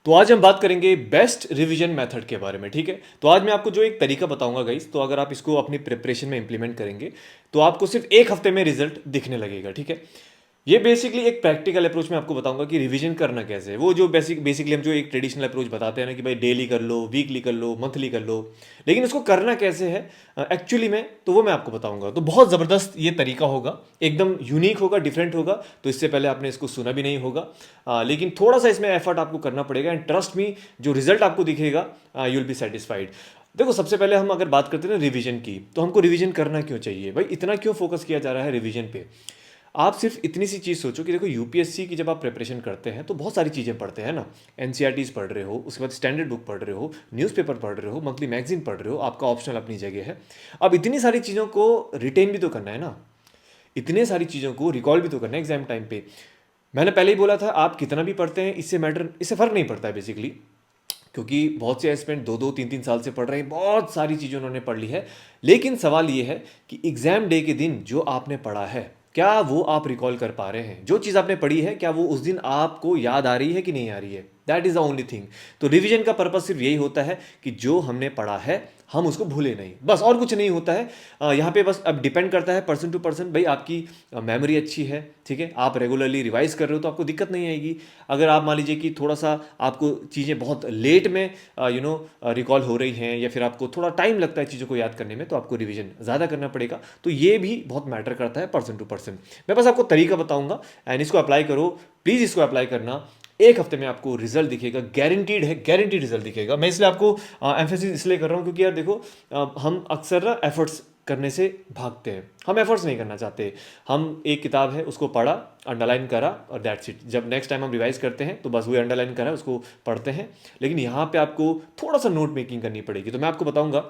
तो आज हम बात करेंगे बेस्ट रिवीजन मेथड के बारे में, ठीक है। तो आज मैं आपको जो एक तरीका बताऊंगा गाइस, तो अगर आप इसको अपनी प्रिपरेशन में इंप्लीमेंट करेंगे तो आपको सिर्फ एक हफ्ते में रिजल्ट दिखने लगेगा, ठीक है। ये बेसिकली एक प्रैक्टिकल अप्रोच में आपको बताऊंगा कि रिवीजन करना कैसे है। वो जो बेसिकली हम जो एक ट्रेडिशनल अप्रोच बताते हैं ना कि भाई डेली कर लो, वीकली कर लो, मंथली कर लो, लेकिन उसको करना कैसे है एक्चुअली में, तो वो मैं आपको बताऊंगा। तो बहुत ज़बरदस्त ये तरीका होगा, एकदम यूनिक होगा, डिफरेंट होगा। तो इससे पहले आपने इसको सुना भी नहीं होगा, लेकिन थोड़ा सा इसमें एफर्ट आपको करना पड़ेगा एंड ट्रस्ट मी, जो रिजल्ट आपको दिखेगा यू विल बी सेटिस्फाइड। देखो, सबसे पहले हम अगर बात करते हैं ना रिवीजन की, तो हमको रिवीजन करना क्यों चाहिए भाई, इतना क्यों फोकस किया जा रहा है रिवीजन पे। आप सिर्फ इतनी सी चीज़ सोचो कि देखो, यूपीएससी की जब आप प्रिपरेशन करते हैं तो बहुत सारी चीज़ें पढ़ते हैं ना। एनसीईआरटीज पढ़ रहे हो, उसके बाद स्टैंडर्ड बुक पढ़ रहे हो, न्यूज़पेपर पढ़ रहे हो, मंथली मैगजीन पढ़ रहे हो, आपका ऑप्शनल अपनी जगह है। अब इतनी सारी चीज़ों को रिटेन भी तो करना है ना, इतने सारी चीज़ों को रिकॉल भी तो करना है एग्जाम टाइम पे। मैंने पहले ही बोला था, आप कितना भी पढ़ते हैं इससे फ़र्क नहीं पड़ता है बेसिकली, क्योंकि बहुत से एस्पिरेंट 2-2, 3-3 साल से पढ़ रहे हैं, बहुत सारी चीज़ें उन्होंने पढ़ ली है। लेकिन सवाल ये है कि एग्जाम डे के दिन जो आपने पढ़ा है, क्या वो आप रिकॉल कर पा रहे हैं। जो चीज़ आपने पढ़ी है, क्या वो उस दिन आपको याद आ रही है कि नहीं आ रही है। That is the only thing. तो रिवीजन का पर्पज सिर्फ यही होता है कि जो हमने पढ़ा है हम उसको भूले नहीं, बस, और कुछ नहीं होता है। यहाँ पे बस अब डिपेंड करता है पर्सन टू पर्सन, भाई आपकी मेमोरी अच्छी है, ठीक है, आप रेगुलरली रिवाइज कर रहे हो तो आपको दिक्कत नहीं आएगी। अगर आप मान लीजिए कि थोड़ा सा आपको चीज़ें बहुत लेट में रिकॉल हो रही हैं, या फिर आपको थोड़ा टाइम लगता है चीज़ों को याद करने में, तो आपको रिवीजन ज़्यादा करना पड़ेगा। तो ये भी बहुत मैटर करता है पर्सन टू पर्सन। मैं बस आपको तरीका बताऊंगा एंड इसको अप्लाई करो, प्लीज़ इसको अप्लाई करना। एक हफ्ते में आपको रिजल्ट दिखेगा, गारंटीड है, गारंटीड रिजल्ट दिखेगा। मैं इसलिए आपको एम्फेसिस इसलिए कर रहा हूँ क्योंकि यार देखो, हम अक्सर ना एफर्ट्स करने से भागते हैं, हम एफर्ट्स नहीं करना चाहते। हम एक किताब है उसको पढ़ा, अंडरलाइन करा और दैट्स इट। जब नेक्स्ट टाइम हम रिवाइज करते हैं तो बस वही अंडरलाइन करा उसको पढ़ते हैं। लेकिन यहाँ पे आपको थोड़ा सा नोट मेकिंग करनी पड़ेगी। तो मैं आपको बताऊंगा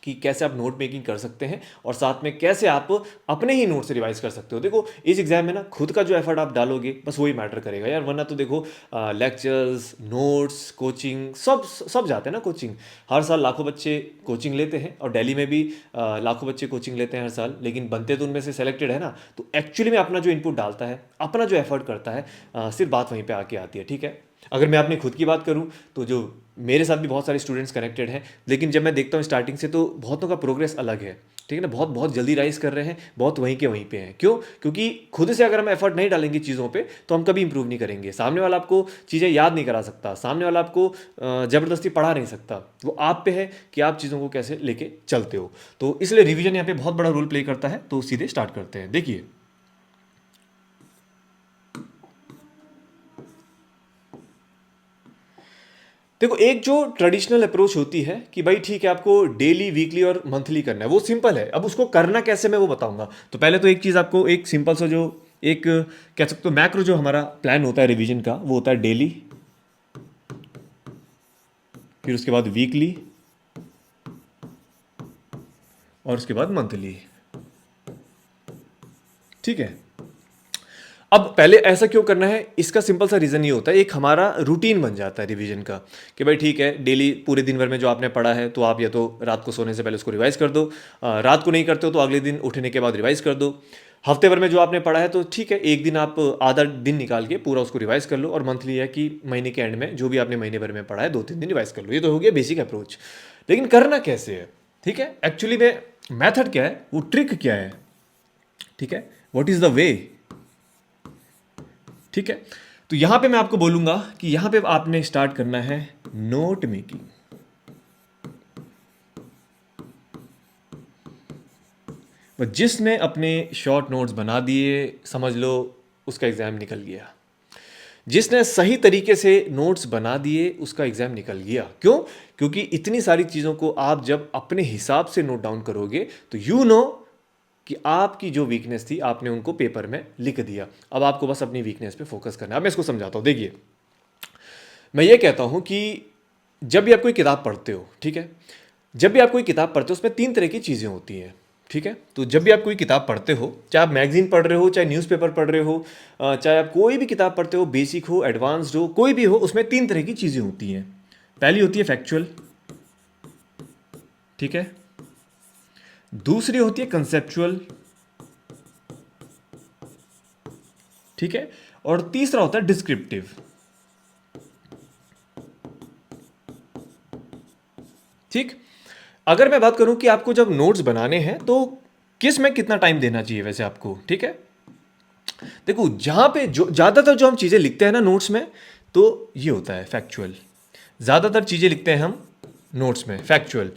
कि कैसे आप नोट मेकिंग कर सकते हैं और साथ में कैसे आप अपने ही नोट से रिवाइज कर सकते हो। देखो, इस एग्जाम में ना खुद का जो एफर्ट आप डालोगे बस वही मैटर करेगा यार, वरना तो देखो लेक्चर्स, नोट्स, कोचिंग, सब सब जाते हैं ना कोचिंग। हर साल लाखों बच्चे कोचिंग लेते हैं और दिल्ली में भी लाखों बच्चे कोचिंग लेते हैं हर साल, लेकिन बनते तो उनमें से सेलेक्टेड है ना। तो एक्चुअली में अपना जो इनपुट डालता है, अपना जो एफर्ट करता है, सिर्फ बात वहीं पे आके आती है, ठीक है। अगर मैं अपनी खुद की बात करूं तो जो मेरे साथ भी बहुत सारे स्टूडेंट्स कनेक्टेड हैं, लेकिन जब मैं देखता हूँ स्टार्टिंग से तो बहुतों का प्रोग्रेस अलग है, ठीक है ना। बहुत बहुत जल्दी राइज कर रहे हैं, बहुत वहीं के वहीं पे हैं। क्यों? क्योंकि खुद से अगर हम एफर्ट नहीं डालेंगे चीज़ों पे तो हम कभी इंप्रूव नहीं करेंगे। सामने वाला आपको चीज़ें याद नहीं करा सकता, सामने वाला आपको ज़बरदस्ती पढ़ा नहीं सकता। वो आप पे है कि आप चीज़ों को कैसे लेके चलते हो। तो इसलिए रिवीजन यहाँ पे बहुत बड़ा रोल प्ले करता है। तो सीधे स्टार्ट करते हैं। देखिए, देखो, एक जो ट्रेडिशनल अप्रोच होती है कि भाई ठीक है, आपको डेली, वीकली और मंथली करना है, वो सिंपल है। अब उसको करना कैसे मैं वो बताऊंगा। तो पहले तो एक चीज़ आपको, एक सिंपल सा जो एक कह सकते हो मैक्रो जो हमारा प्लान होता है रिवीजन का, वो होता है डेली, फिर उसके बाद वीकली और उसके बाद मंथली, ठीक है। अब पहले ऐसा क्यों करना है, इसका सिंपल सा रीज़न ये होता है, एक हमारा रूटीन बन जाता है रिवीजन का कि भाई ठीक है, डेली पूरे दिन भर में जो आपने पढ़ा है तो आप या तो रात को सोने से पहले उसको रिवाइज कर दो, रात को नहीं करते हो तो अगले दिन उठने के बाद रिवाइज कर दो। हफ्ते भर में जो आपने पढ़ा है तो ठीक है, एक दिन आप आधा दिन निकाल के पूरा उसको रिवाइज कर लो, और मंथली है कि महीने के एंड में जो भी आपने महीने भर में पढ़ा है 2-3 दिन रिवाइज कर लो। ये तो हो गया बेसिक अप्रोच। लेकिन करना कैसे है, ठीक है, एक्चुअली में मैथड क्या है, वो ट्रिक क्या है, ठीक है, व्हाट इज़ द वे, ठीक है। तो यहां पे मैं आपको बोलूंगा कि यहां पे आपने स्टार्ट करना है नोट मेकिंग। जिसने अपने शॉर्ट नोट्स बना दिए, समझ लो उसका एग्जाम निकल गया। जिसने सही तरीके से नोट्स बना दिए उसका एग्जाम निकल गया। क्यों? क्योंकि इतनी सारी चीजों को आप जब अपने हिसाब से नोट डाउन करोगे तो यू नो कि आपकी जो वीकनेस थी आपने उनको पेपर में लिख दिया। अब आपको बस अपनी वीकनेस पे फोकस करना है। अब मैं इसको समझाता हूं। देखिए, मैं ये कहता हूं कि जब भी आप कोई किताब पढ़ते हो, ठीक है, जब भी आप कोई किताब पढ़ते हो उसमें 3 तरह की चीज़ें होती हैं, ठीक है। तो जब भी आप कोई किताब पढ़ते हो, चाहे आप मैगजीन पढ़ रहे हो, चाहे न्यूज़पेपर पढ़ रहे हो, चाहे आप कोई भी किताब पढ़ते हो, बेसिक हो, एडवांस्ड हो, कोई भी हो, उसमें 3 तरह की चीज़ें होती हैं। पहली होती है फैक्चुअल, ठीक है। दूसरी होती है कंसेप्चुअल, ठीक है। और तीसरा होता है डिस्क्रिप्टिव। ठीक। अगर मैं बात करूं कि आपको जब नोट्स बनाने हैं तो किस में कितना टाइम देना चाहिए वैसे आपको, ठीक है। देखो जहां पे जो ज़्यादातर जो हम चीज़ें लिखते हैं ना नोट्स में, तो ये होता है फैक्चुअल। ज़्यादातर चीज़ें लिखते हैं हम नोट्स में फैक्चुअल,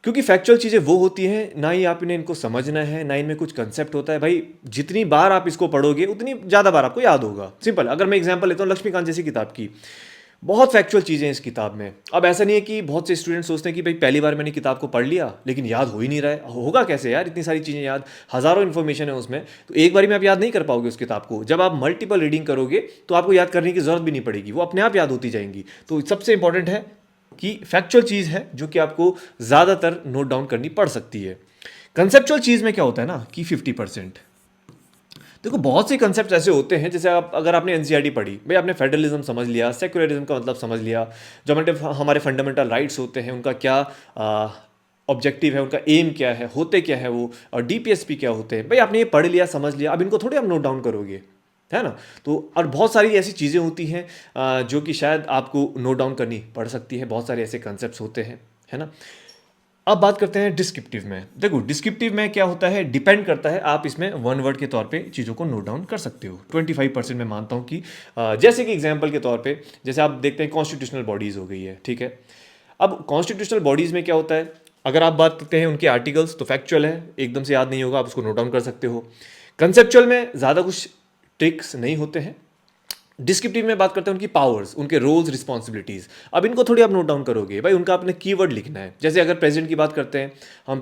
क्योंकि फैक्चुअल चीज़ें वो होती हैं ना ही आपने इनको समझना है ना इनमें कुछ कंसेप्ट होता है। भाई जितनी बार आप इसको पढ़ोगे उतनी ज़्यादा बार आपको याद होगा। सिंपल। अगर मैं एग्जांपल लेता हूँ लक्ष्मीकांत जैसी किताब की, बहुत फैक्चुअल चीज़ें हैं इस किताब में। अब ऐसा नहीं है कि बहुत से स्टूडेंट सोचते हैं कि भाई पहली बार मैंने किताब को पढ़ लिया लेकिन याद हो ही नहीं रहा है। होगा कैसे यार, इतनी सारी चीज़ें याद, हज़ारों इन्फॉर्मेशन है उसमें, तो एक बारी में आप याद नहीं कर पाओगे उस किताब को। जब आप मल्टीपल रीडिंग करोगे तो आपको याद करने की ज़रूरत भी नहीं पड़ेगी, वो अपने आप याद होती जाएंगी। तो सबसे इंपॉर्टेंट है कि फैक्चुअल चीज़ है जो कि आपको ज़्यादातर नोट डाउन करनी पड़ सकती है। कंसेप्चुअल चीज़ में क्या होता है ना कि 50%। देखो बहुत से कंसेप्ट ऐसे होते हैं, जैसे आप अगर आपने एनसीईआरटी पढ़ी, भाई आपने फेडरलिज्म समझ लिया, सेक्युलरिज्म का मतलब समझ लिया, जो हमारे फंडामेंटल राइट्स होते हैं उनका क्या ऑब्जेक्टिव है, उनका एम क्या है, होते क्या है वो, और डीपीएसपी क्या होते हैं, भाई आपने ये पढ़ लिया समझ लिया, अब इनको थोड़ी आप नोट डाउन करोगे, है ना। तो और बहुत सारी ऐसी चीज़ें होती हैं जो कि शायद आपको नोट डाउन करनी पड़ सकती है। बहुत सारे ऐसे कंसेप्ट होते हैं, है ना। अब बात करते हैं डिस्क्रिप्टिव में। देखो डिस्क्रिप्टिव में क्या होता है, डिपेंड करता है, आप इसमें वन वर्ड के तौर पे चीज़ों को नोट डाउन कर सकते हो। 25% मैं मानता हूँ कि जैसे कि एग्जांपल के तौर पे, जैसे आप देखते हैं कॉन्स्टिट्यूशनल बॉडीज़ हो गई है, ठीक है। अब कॉन्स्टिट्यूशनल बॉडीज़ में क्या होता है, अगर आप बात करते हैं उनके आर्टिकल्स, तो फैक्चुअल है, एकदम से याद नहीं होगा, आप उसको नोट डाउन कर सकते हो। कंसेप्चुअल में ज़्यादा कुछ ट्रिक्स नहीं होते हैं। डिस्क्रिप्टिव में बात करते हैं उनकी पावर्स, उनके रोल्स, रिस्पॉन्सिबिलिटीज़। अब इनको थोड़ी आप नोट डाउन करोगे, भाई उनका आपने कीवर्ड लिखना है। जैसे अगर प्रेसिडेंट की बात करते हैं,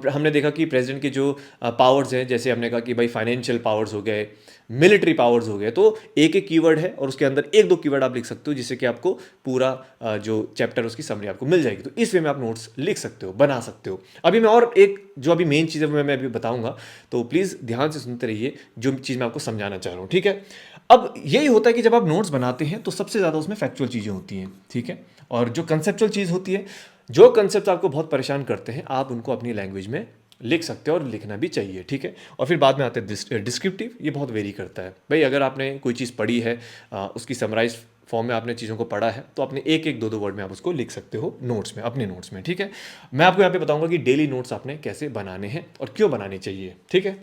हमने देखा कि प्रेसिडेंट के जो पावर्स हैं, जैसे हमने कहा कि भाई फाइनेंशियल पावर्स हो गए, मिलिट्री पावर्स हो गए, तो एक एक कीवर्ड है और उसके अंदर एक दो कीवर्ड आप लिख सकते हो, जिससे कि आपको पूरा जो चैप्टर उसकी समरी आपको मिल जाएगी। तो इस वे में आप नोट्स लिख सकते हो, बना सकते हो। अभी मैं और एक जो अभी मेन चीज़ है मैं अभी बताऊंगा, तो प्लीज़ ध्यान से सुनते रहिए जो चीज़ मैं आपको समझाना चाह रहा हूँ, ठीक है। अब यही होता है कि जब आप नोट्स बनाते हैं तो सबसे ज़्यादा उसमें फैक्चुअल चीज़ें होती हैं, ठीक है। और जो कंसेप्चुअल चीज़ होती है, जो कंसेप्ट आपको बहुत परेशान करते हैं, आप उनको अपनी लैंग्वेज में लिख सकते हो और लिखना भी चाहिए, ठीक है। और फिर बाद में आते हैं डिस्क्रिप्टिव। ये बहुत वेरी करता है भाई, अगर आपने कोई चीज़ पढ़ी है, उसकी समराइज फॉर्म में आपने चीज़ों को पढ़ा है, तो अपने एक एक दो दो वर्ड में आप उसको लिख सकते हो नोट्स में, अपने नोट्स में, ठीक है। मैं आपको यहाँ पे बताऊंगा कि डेली नोट्स आपने कैसे बनाने हैं और क्यों बनाने चाहिए, ठीक है।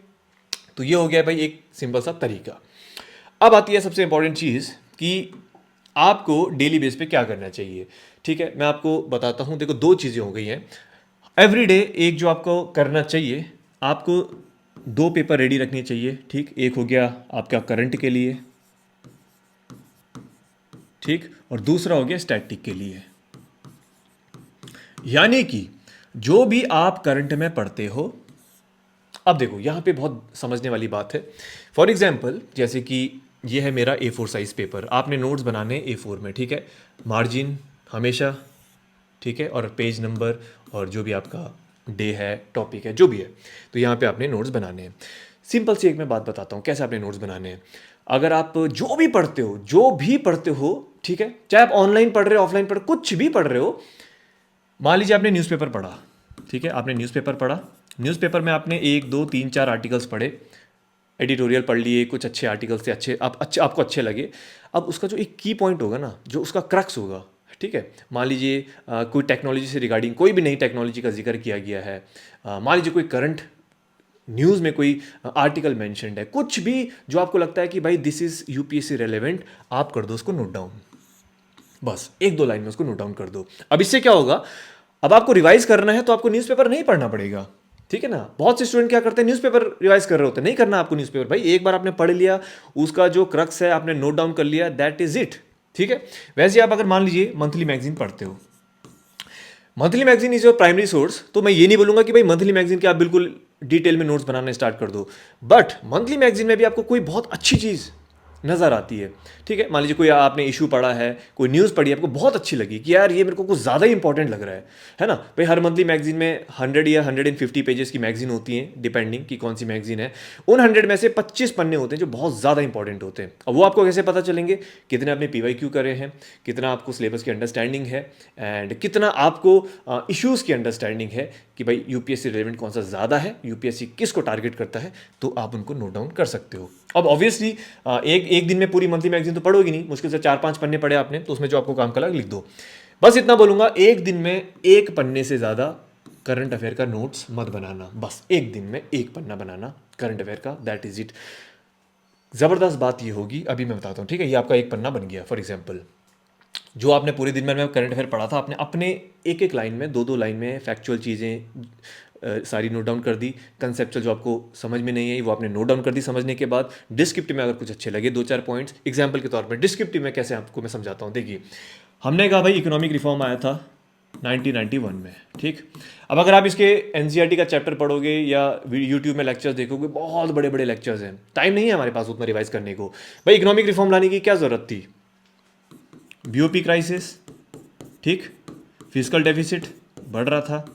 तो ये हो गया भाई एक सिंपल सा तरीका। अब आती है सबसे इंपॉर्टेंट चीज़ कि आपको डेली बेस पे क्या करना चाहिए, ठीक है। मैं आपको बताता हूँ। देखो दो चीज़ें हो गई हैं एवरीडे। एक जो आपको करना चाहिए, आपको दो पेपर रेडी रखने चाहिए, ठीक। एक हो गया आपका करंट के लिए, ठीक, और दूसरा हो गया स्टैटिक के लिए। यानी कि जो भी आप करंट में पढ़ते हो, अब देखो यहाँ पे बहुत समझने वाली बात है। फॉर एग्जाम्पल जैसे कि ये है मेरा A4 साइज पेपर, आपने नोट्स बनाने A4 में, ठीक है। मार्जिन हमेशा, ठीक है, और पेज नंबर और जो भी आपका डे है, टॉपिक है, जो भी है, तो यहाँ पे आपने नोट्स बनाने हैं। सिंपल सी एक मैं बात बताता हूँ कैसे आपने नोट्स बनाने हैं। अगर आप जो भी पढ़ते हो, जो भी पढ़ते हो, ठीक है, चाहे आप ऑनलाइन पढ़ रहे हो, ऑफलाइन पढ़, कुछ भी पढ़ रहे हो, मान लीजिए आपने न्यूज़पेपर पढ़ा, ठीक है, आपने न्यूज़पेपर पढ़ा, न्यूज़पेपर में आपने एक दो तीन चार आर्टिकल्स पढ़े, एडिटोरियल पढ़ लिए, कुछ अच्छे आर्टिकल्स थे, आपको अच्छे लगे। अब उसका जो एक की पॉइंट होगा ना, जो उसका क्रक्स होगा, ठीक है, मान लीजिए कोई टेक्नोलॉजी से रिगार्डिंग कोई भी नई टेक्नोलॉजी का जिक्र किया गया है, मान लीजिए कोई करंट न्यूज़ में कोई आर्टिकल मैंशनड है, कुछ भी जो आपको लगता है कि भाई दिस इज़ यूपीएससी रेलेवेंट, आप कर दो उसको नोट डाउन। बस एक दो लाइन में उसको नोट डाउन कर दो। अब इससे क्या होगा, अब आपको रिवाइज करना है तो आपको न्यूज़पेपर नहीं पढ़ना पड़ेगा, ठीक है ना। बहुत से स्टूडेंट क्या करते हैं, न्यूज़पेपर रिवाइज कर रहे होते हैं, नहीं करना आपको न्यूज़पेपर। भाई एक बार आपने पढ़ लिया, उसका जो क्रक्स है आपने नोट डाउन कर लिया, दैट इज इट, ठीक है। वैसे आप अगर मान लीजिए मंथली मैगजीन पढ़ते हो, monthly magazine is your primary source, तो मैं ये नहीं बोलूंगा कि भाई मंथली मैगजीन के आप बिल्कुल डिटेल में नोट्स बनाने स्टार्ट कर दो, बट मंथली मैगजीन में भी आपको कोई बहुत अच्छी चीज़ नज़र आती है, ठीक है। मान लीजिए कोई आपने इशू पढ़ा है, कोई न्यूज़ पढ़ी, आपको बहुत अच्छी लगी कि यार ये मेरे को कुछ ज़्यादा ही इंपॉर्टेंट लग रहा है ना। भाई हर मंथली मैगजीन में 100 या 150 पेजेस की मैगजीन होती हैं, डिपेंडिंग कि कौन सी मैगजीन है। उन 100 में से 25 पन्ने होते हैं जो बहुत ज़्यादा इंपॉर्टेंट होते हैं। अब वो आपको कैसे पता चलेंगे, कितने आपने PYQ करे हैं, कितना आपको सिलेबस की अंडरस्टैंडिंग है, एंड कितना आपको इश्यूज़ की अंडरस्टैंडिंग है कि भाई यूपीएससी रिलेवेंट कौन सा ज़्यादा है, यूपीएससी किसको टारगेट करता है, तो आप उनको नोट डाउन कर सकते हो। अब ऑब्वियसली एक दिन में पूरी मंथली मैगजीन तो पढ़ोगी नहीं, मुश्किल से 4-5 पन्ने पढ़े आपने, तो उसमें जो आपको काम का लगा लिख दो। बस इतना बोलूंगा, एक दिन में एक पन्ने से ज़्यादा करंट अफेयर का नोट्स मत बनाना, बस एक दिन में एक पन्ना बनाना करंट अफेयर का, दैट इज इट। ज़बरदस्त बात ये होगी, अभी मैं बताता हूँ, ठीक है। ये आपका एक पन्ना बन गया। फॉर एग्जाम्पल, जो आपने पूरे दिन में करंट अफेयर पढ़ा था, आपने अपने एक एक लाइन में, दो दो लाइन में फैक्चुअल चीज़ें सारी नोट डाउन कर दी। कंसेप्चुअल जो आपको समझ में नहीं आई वो आपने नोट डाउन कर दी। समझने के बाद डिस्क्रिप्टिव में अगर कुछ अच्छे लगे, दो चार पॉइंट्स एग्जाम्पल के तौर पर, डिस्क्रिप्टिव में कैसे आपको मैं समझाता हूँ। देखिए, हमने कहा भाई इकोनॉमिक रिफॉर्म आया था 1991 में, ठीक। अब अगर आप इसके एनसीईआरटी का चैप्टर पढ़ोगे या यूट्यूब में लेक्चर्स देखोगे, बहुत बड़े बड़े लेक्चर्स हैं, टाइम नहीं है हमारे पास उतना रिवाइज करने को। भाई इकोनॉमिक रिफॉर्म लाने की क्या ज़रूरत थी? बीओपी क्राइसिस, ठीक, फिजिकल डेफिसिट बढ़ रहा था,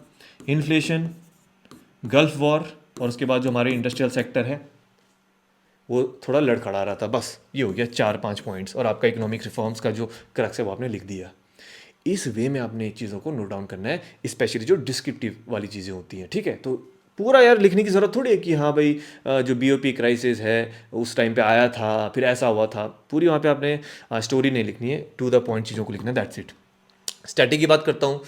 इन्फ्लेशन, गल्फ वॉर, और उसके बाद जो हमारे इंडस्ट्रियल सेक्टर है वो थोड़ा लड़खड़ा रहा था। बस ये हो गया 4-5 पॉइंट्स, और आपका इकोनॉमिक रिफॉर्म्स का जो क्रक्स है वो आपने लिख दिया। इस वे में आपने चीज़ों को नोट डाउन करना है, स्पेशली जो डिस्क्रिप्टिव वाली चीज़ें होती हैं, ठीक है। तो पूरा यार लिखने की ज़रूरत थोड़ी है कि हाँ भाई जो बीओपी क्राइसिस है उस टाइम पे आया था, फिर ऐसा हुआ था, पूरी वहाँ पे आपने स्टोरी नहीं लिखनी है, टू द पॉइंट चीज़ों को लिखना है, दैट्स इट। स्टैटिक की बात करता हूँ।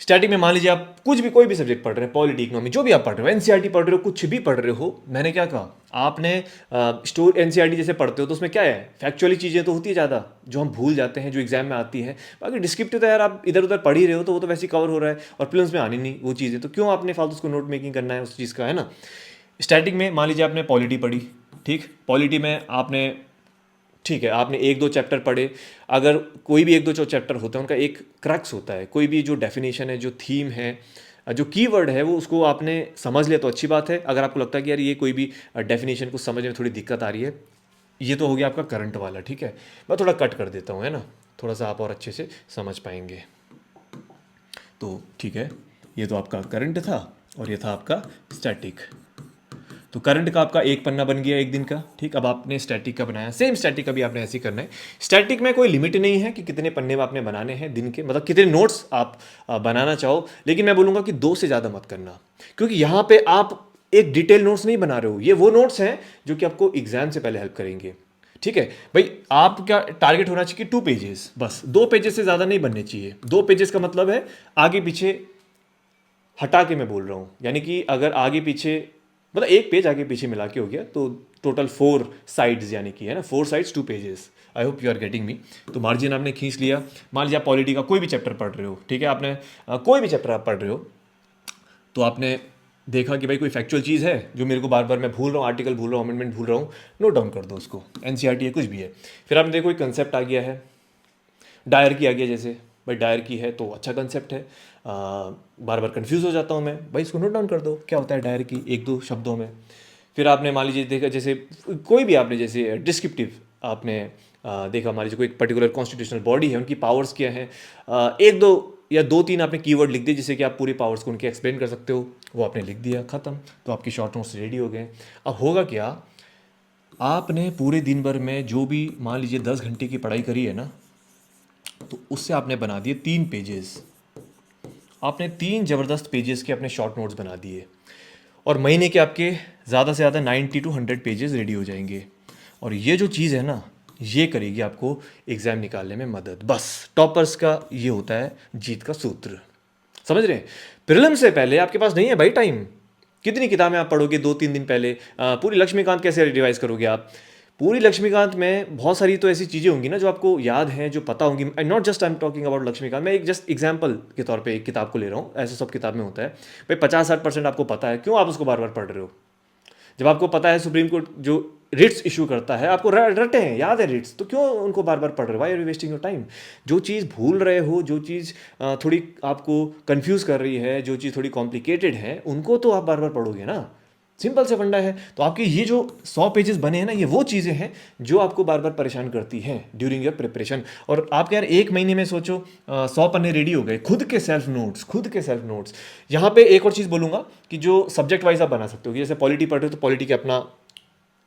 स्टार्टिंग में मान लीजिए आप कुछ भी, कोई भी सब्जेक्ट पढ़ रहे हैं, पॉलिटी, इकोनॉमी, जो भी आप पढ़ रहे हो, एनसीईआरटी पढ़ रहे हो, कुछ भी पढ़ रहे हो, मैंने क्या कहा, आपने एनसीईआरटी जैसे पढ़ते हो तो उसमें क्या है, फैक्चुअली चीज़ें तो होती है ज़्यादा, जो हम भूल जाते हैं, जो एग्जाम में आती है। बाकी डिस्क्रिप्टिव तो यार आप इधर उधर पढ़ ही रहे हो, तो वो तो वैसे ही कवर हो रहा है, और प्रिलिम्स में आनी नहीं वो चीज़ें, तो क्यों आपने फालतू उसको नोट मेकिंग करना है उस चीज़ का, है ना। स्टैटिक में मान लीजिए आपने पॉलिटी पढ़ी, ठीक, पॉलिटी में आपने, ठीक है, आपने एक दो चैप्टर पढ़े। अगर कोई भी एक दो जो चैप्टर होते हैं उनका एक क्रक्स होता है, कोई भी जो डेफिनेशन है, जो थीम है, जो कीवर्ड है, वो उसको आपने समझ लिया तो अच्छी बात है। अगर आपको लगता है कि यार ये कोई भी डेफिनेशन को समझने में थोड़ी दिक्कत आ रही है, ये तो हो गया आपका करंट वाला, ठीक है। मैं थोड़ा कट कर देता हूँ, है ना, थोड़ा सा आप और अच्छे से समझ पाएंगे। तो ठीक है, ये तो आपका करंट था, और ये था आपका स्टैटिक। तो करंट का आपका एक पन्ना बन गया एक दिन का, ठीक। अब आपने स्टैटिक का बनाया, सेम स्टैटिक का भी आपने ऐसे ही करना है। स्टैटिक में कोई लिमिट नहीं है कि कितने पन्ने में आपने बनाने हैं दिन के, मतलब कितने नोट्स आप बनाना चाहो, लेकिन मैं बोलूँगा कि 2 से ज़्यादा मत करना, क्योंकि यहाँ पे आप एक डिटेल नोट्स नहीं बना रहे हो। ये वो नोट्स हैं जो कि आपको एग्जाम से पहले हेल्प करेंगे, ठीक है। भाई आपका टारगेट होना चाहिए कि 2 पेजेस, बस 2 पेजेस से ज़्यादा नहीं बनने चाहिए। 2 पेजेस का मतलब है आगे पीछे हटा के मैं बोल रहा हूँ, यानी कि अगर आगे पीछे, मतलब एक पेज आगे पीछे मिला के हो गया, तो टोटल 4 साइड्स, यानी कि, है ना, 4 sides 2 pages. I hope you are getting me. तो मार्जिन आपने खींच लिया। मान लीजिए आप पॉलिटी का कोई भी चैप्टर पढ़ रहे हो, ठीक है, आपने कोई भी चैप्टर आप पढ़ रहे हो, तो आपने देखा कि भाई कोई फैक्चुअल चीज़ है जो मेरे को बार बार मैं भूल रहा हूँ, आर्टिकल भूल रहा हूँ, अमेंडमेंट भूल रहा हूँ, नोट डाउन कर दो उसको, एनसीईआरटी है कुछ भी है। फिर आपने देखो कोई कंसेप्ट आ गया है, डायर की आ गया, जैसे भाई डायर की है तो अच्छा कंसेप्ट है, बार बार कंफ्यूज हो जाता हूँ मैं, भाई इसको नोट डाउन कर दो, क्या होता है डायर की, एक दो शब्दों में। फिर आपने मान लीजिए देखा, जैसे कोई भी आपने जैसे डिस्क्रिप्टिव आपने देखा, मान लीजिए कोई एक पर्टिकुलर कॉन्स्टिट्यूशनल बॉडी है, उनकी पावर्स क्या हैं, एक दो या दो तीन आपने कीवर्ड लिख दिए जिससे कि आप पूरी पावर्स को उनके एक्सप्लेन कर सकते हो, वो आपने लिख दिया, ख़त्म। तो आपकी शॉर्ट नोट्स रेडी हो गए। अब होगा क्या, आपने पूरे दिन भर में जो भी मान लीजिए 10 घंटे की पढ़ाई करी है ना, तो उससे आपने बना दिए 3 पेजेस, आपने 3 ज़बरदस्त पेजेस के अपने शॉर्ट नोट्स बना दिए, और महीने के आपके ज़्यादा से ज़्यादा 90 to 100 पेजेस रेडी हो जाएंगे। और ये जो चीज़ है ना, ये करेगी आपको एग्ज़ाम निकालने में मदद। बस टॉपर्स का ये होता है जीत का सूत्र, समझ रहे हैं। प्रीलिम से पहले आपके पास नहीं है भाई टाइम, कितनी किताबें आप पढ़ोगे 2-3 दिन पहले, पूरी लक्ष्मीकांत कैसे रिवाइज करोगे आप? पूरी लक्ष्मीकांत में बहुत सारी तो ऐसी चीज़ें होंगी ना जो आपको याद हैं, जो पता होंगी। Not just I am talking about Laxmikant, मैं एक जस्ट एग्जांपल के तौर पे एक किताब को ले रहा हूँ, ऐसा सब किताब में होता है। भाई 50-60% आपको पता है, क्यों आप उसको बार बार पढ़ रहे हो? जब आपको पता है सुप्रीम कोर्ट जो रिट्स इशू करता है, आपको रटे हैं, याद है रिट्स, तो क्यों उनको बार बार पढ़ रहे हो? Why are you wasting your time? जो चीज़ भूल रहे हो, जो चीज़ थोड़ी आपको कंफ्यूज कर रही है, जो चीज़ थोड़ी कॉम्प्लिकेटेड है, उनको तो आप बार बार पढ़ोगे ना। सिंपल से फंडा है। तो आपके ये जो 100 पेजेस बने हैं ना, ये वो चीज़ें हैं जो आपको बार बार परेशान करती हैं ड्यूरिंग योर प्रिपरेशन। और आपके यार एक महीने में सोचो 100 पन्ने रेडी हो गए, खुद के सेल्फ नोट्स, खुद के सेल्फ नोट्स। यहाँ पे एक और चीज़ बोलूँगा कि जो सब्जेक्ट वाइज आप बना सकते हो, कि जैसे पॉलिटी पढ़ रहे हो तो पॉलिटी के अपना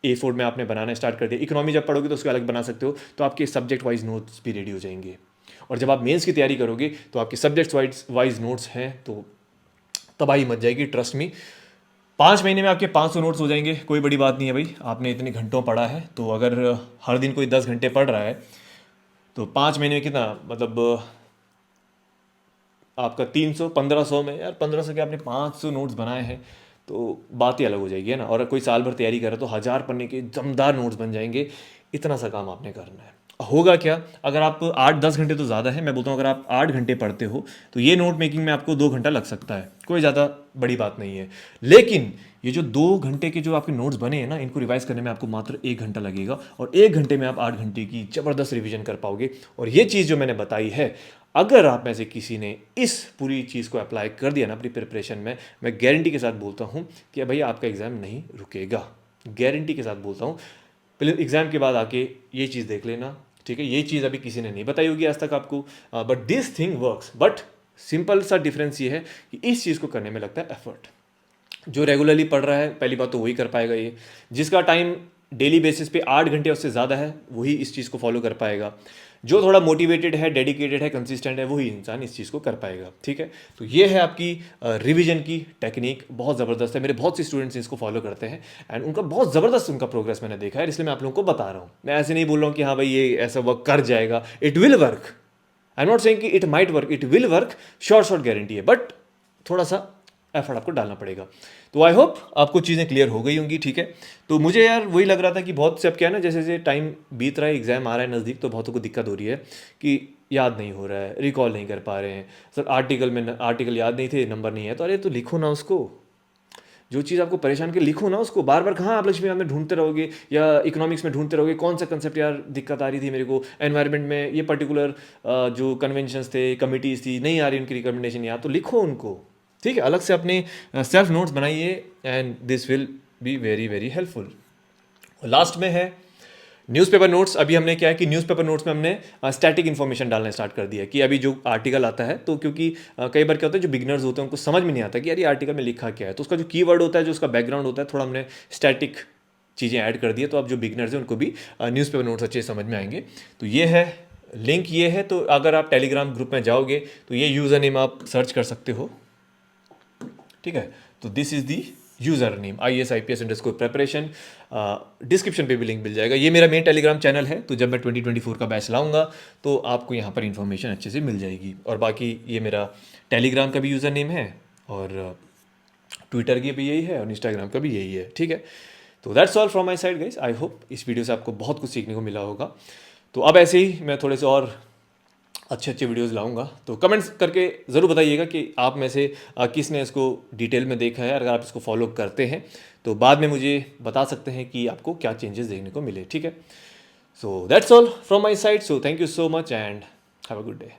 A4 में आपने बनाना स्टार्ट कर दिया, इकोनॉमी जब पढ़ोगे तो उसको अलग बना सकते हो, तो आपके सब्जेक्ट वाइज नोट्स भी रेडी हो जाएंगे। और जब आप मेंस की तैयारी करोगे तो आपके सब्जेक्ट वाइज नोट्स हैं तो तबाही मच जाएगी, ट्रस्ट मी। 5 महीने में आपके 500 नोट्स हो जाएंगे, कोई बड़ी बात नहीं है भाई, आपने इतने घंटों पढ़ा है। तो अगर हर दिन कोई 10 घंटे पढ़ रहा है तो 5 महीने में कितना, मतलब आपका 300 1500 में, यार 1500 के आपने 500 नोट्स बनाए हैं तो बात ही अलग हो जाएगी, है ना। और कोई साल भर तैयारी करे तो 1000 पन्ने के दमदार नोट्स बन जाएंगे। इतना सा काम आपने करना है। होगा क्या, अगर आप 8-10 घंटे तो ज़्यादा है, मैं बोलता हूँ अगर आप 8 घंटे पढ़ते हो तो ये नोट मेकिंग में आपको 2 घंटा लग सकता है, कोई ज़्यादा बड़ी बात नहीं है। लेकिन ये जो 2 घंटे के जो आपके नोट्स बने हैं ना, इनको रिवाइज करने में आपको मात्र 1 घंटा लगेगा, और 1 घंटे में आप 8 घंटे की ज़बरदस्त रिवीजन कर पाओगे। और ये चीज़ जो मैंने बताई है, अगर आप में से किसी ने इस पूरी चीज़ को अप्लाई कर दिया ना अपनी प्रिपरेशन में, मैं गारंटी के साथ बोलता हूँ कि भैया आपका एग्ज़ाम नहीं रुकेगा। गारंटी के साथ बोलता हूँ। पहले एग्ज़ाम के बाद आके ये चीज़ देख लेना, ठीक है। ये चीज़ अभी किसी ने नहीं बताई होगी आज तक आपको, but this thing works. But simple सा डिफरेंस ये है कि इस चीज़ को करने में लगता है एफर्ट। जो रेगुलरली पढ़ रहा है, पहली बात तो वही कर पाएगा ये। जिसका टाइम डेली बेसिस पे 8 घंटे उससे ज़्यादा है, वही इस चीज़ को फॉलो कर पाएगा। जो थोड़ा मोटिवेटेड है, डेडिकेटेड है, कंसिस्टेंट है, वही इंसान इस चीज़ को कर पाएगा, ठीक है। तो ये है आपकी रिवीजन की टेक्निक, बहुत ज़बरदस्त है। मेरे बहुत से स्टूडेंट्स इसको फॉलो करते हैं एंड उनका बहुत ज़बरदस्त उनका प्रोग्रेस मैंने देखा है, इसलिए मैं आप लोगों को बता रहा हूँ। मैं ऐसे नहीं बोल रहा हूँ कि हाँ भाई ये ऐसा वर्क कर जाएगा, it will work. I am not saying कि it might work, it will work, short guarantee है, बट थोड़ा सा एफर्ट आपको डालना पड़ेगा। तो आई होप आपको चीज़ें क्लियर हो गई होंगी, ठीक है। तो मुझे यार वही लग रहा था कि बहुत से अब क्या है ना, जैसे जैसे टाइम बीत रहा है, एग्जाम आ रहा है नज़दीक, तो बहुतों को दिक्कत हो रही है कि याद नहीं हो रहा है, रिकॉल नहीं कर पा रहे हैं। सर आर्टिकल याद नहीं थे, नंबर नहीं है, तो अरे तो लिखो ना उसको। जो चीज़ आपको परेशान कर लिखो ना उसको। बार बार कहाँ आप लक्ष्मीकांत में ढूंढते रहोगे या इकोनॉमिक्स में ढूंढते रहोगे, कौन सा कंसेप्ट यार दिक्कत आ रही थी मेरे को, एनवायरनमेंट में ये पर्टिकुलर जो कन्वेंशंस थे, कमिटीज़ थी, नहीं आ रही उनकी रिकमेंडेशन, याद तो लिखो उनको, ठीक है। अलग से अपने सेल्फ नोट्स बनाइए and this will be very very helpful. Last में है न्यूज़पेपर नोट्स। अभी हमने क्या है कि न्यूज़पेपर नोट्स में हमने स्टैटिक इन्फॉर्मेशन डालना स्टार्ट कर दिया कि अभी जो आर्टिकल आता है, तो क्योंकि कई बार क्या होता है जो बिगिनर्स होते हैं उनको समझ में नहीं आता कि यार ये आर्टिकल में लिखा क्या है, तो उसका जो कीवर्ड होता है, जो उसका बैकग्राउंड होता है, थोड़ा हमने स्टैटिक चीज़ें ऐड कर दी है। तो अब जो बिगिनर्स हैं उनको भी न्यूज़पेपर नोट्स अच्छे समझ में आएंगे। तो ये है लिंक, ये है। तो अगर आप टेलीग्राम ग्रुप में जाओगे तो ये यूज़र नेम आप सर्च कर सकते हो, ठीक है। तो this is the user name IAS IPS_preparation। Description पे भी लिंक मिल जाएगा। ये मेरा मेन टेलीग्राम चैनल है, तो जब मैं 2024 का बैच लाऊंगा तो आपको यहाँ पर इन्फॉर्मेशन अच्छे से मिल जाएगी। और बाकी ये मेरा टेलीग्राम का भी यूज़र नेम है, और ट्विटर की भी यही है, और इंस्टाग्राम का भी यही है, ठीक है। तो that's all from my side guys. I hope इस वीडियो से आपको बहुत कुछ सीखने को मिला होगा। तो अब ऐसे ही मैं थोड़े से और अच्छे अच्छे वीडियोस लाऊंगा, तो कमेंट्स करके ज़रूर बताइएगा कि आप में से किसने इसको डिटेल में देखा है। अगर आप इसको फॉलो करते हैं तो बाद में मुझे बता सकते हैं कि आपको क्या चेंजेस देखने को मिले, ठीक है। So that's all from my side. So thank you so much and have a good day.